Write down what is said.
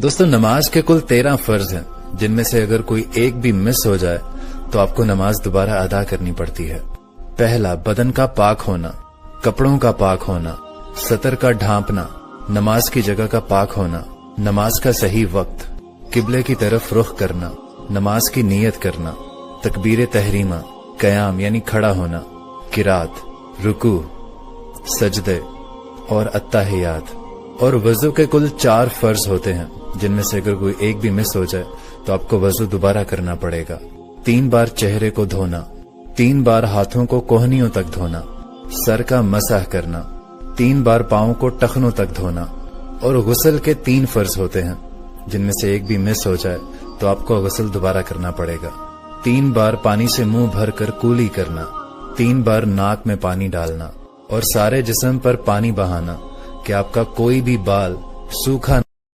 दोस्तों, नमाज के कुल 13 फर्ज हैं, जिनमें से अगर कोई एक भी मिस हो जाए तो आपको नमाज दोबारा अदा करनी पड़ती है। पहला, बदन का पाक होना, कपड़ों का पाक होना, सतर का ढांपना, नमाज की जगह का पाक होना, नमाज का सही वक्त, किबले की तरफ रुख करना, नमाज की नीयत करना, तकबीर तहरीमा, कयाम यानी खड़ा होना, किरात, रुकू, सजदे और अत्ताहियात। और वजू के कुल 4 फर्ज होते हैं, जिनमें से अगर कोई एक भी मिस हो जाए तो आपको वजू दोबारा करना पड़ेगा। 3 बार चेहरे को धोना, 3 बार हाथों को कोहनियों तक धोना, सर का मसाह करना, 3 बार पांव को टखनों तक धोना। और गुस्ल के 3 फर्ज होते हैं, जिनमें से एक भी मिस हो जाए तो आपको गुस्ल दोबारा करना पड़ेगा। 3 बार पानी से मुंह भरकर कूली करना, 3 बार नाक में पानी डालना और सारे जिस्म पर पानी बहाना कि आपका कोई भी बाल सूखा